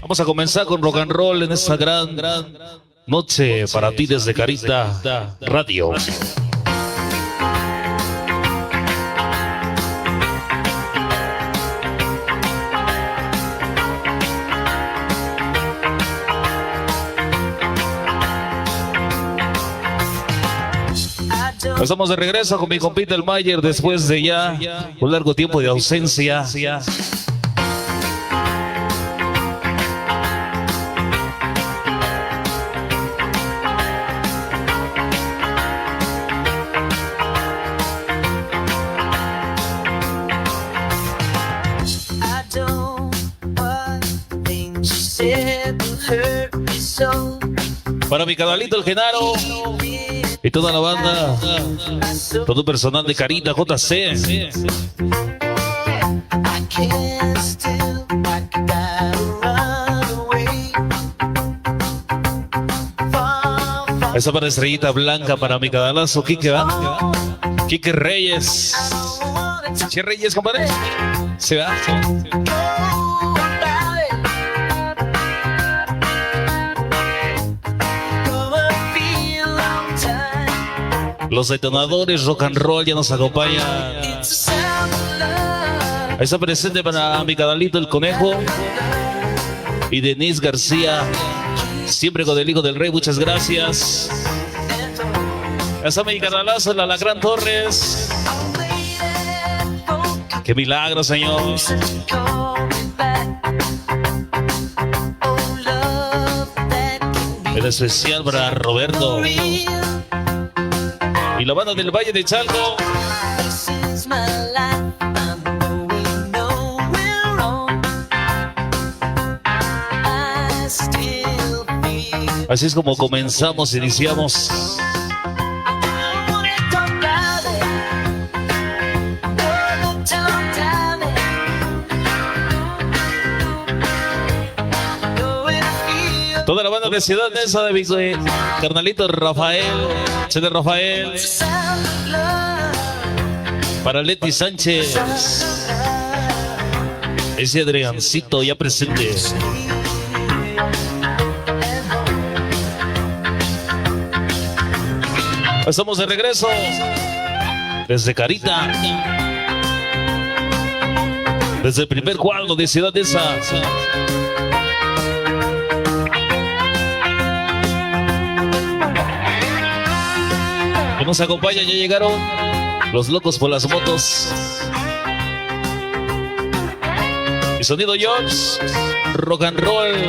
Vamos a comenzar con rock and roll en esta gran noche para ti desde Carita Radio. Estamos de regreso con mi compita el Mayer después de ya un largo tiempo de ausencia. Para mi canalito el Genaro y toda la banda, todo personal de Carita JC. Esa para estrellita blanca para mi canalazo Quique, ¿va? Quique Reyes. ¿Qué Reyes, compadre? Se va. Los detonadores rock and roll ya nos acompañan. Ahí está presente para mi canalito el Conejo y Denise García, siempre con el hijo del rey, muchas gracias. Ahí está mi canalazo, la Alacrán Torres. Qué milagro, señor. El especial para Roberto y la banda del Valle de Chalco. Así es como comenzamos, iniciamos. Toda la banda de Ciudad Neza de mi carnalito Rafael, Chede Rafael, para Leti Sánchez, ese Adriancito ya presente. Estamos de regreso desde Carita, desde el primer cuadro de Ciudad Neza. Nos acompañan, ya llegaron los locos por las motos. Y sonido George, rock and roll,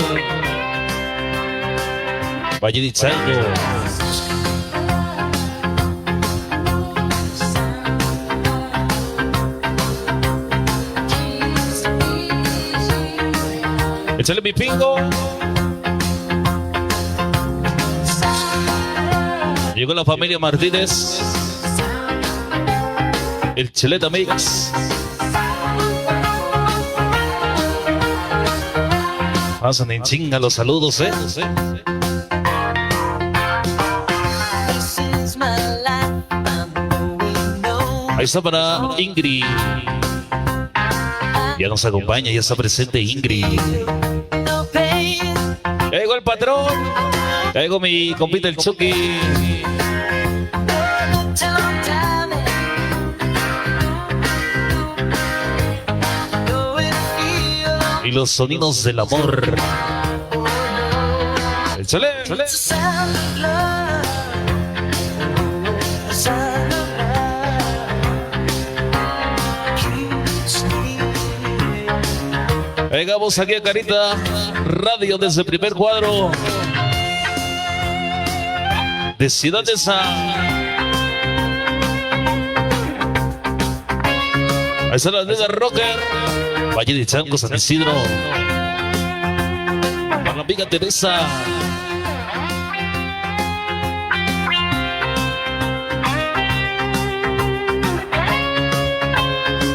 Valle de Chalco. Échale mi pingo. Llegó la familia Martínez, el Cheleta Mix. Pasan en chinga los saludos, ¿eh? Ahí está para Ingrid. Ya nos acompaña, ya está presente Ingrid. Ya llegó el patrón. Ya llegó mi compita el Chucky. Y los sonidos del amor. Échale, échale. Llegamos aquí a Carita Radio desde el primer cuadro de Ciudad Neza. Ahí está la nena Rocker, Valle de Chalco, San Isidro. Para la amiga Teresa.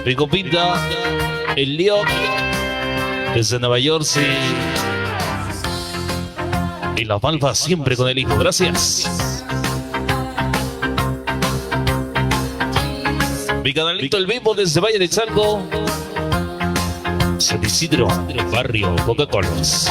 Mi compita, el Lío, desde Nueva York, sí. Y la Malva siempre con el hijo. Gracias. Mi canalito El Bimbo desde Valle de Chalco. San Isidro, barrio Coca-Colas.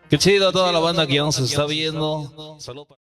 Qué chido toda la banda que ya nos está viendo. Saludos.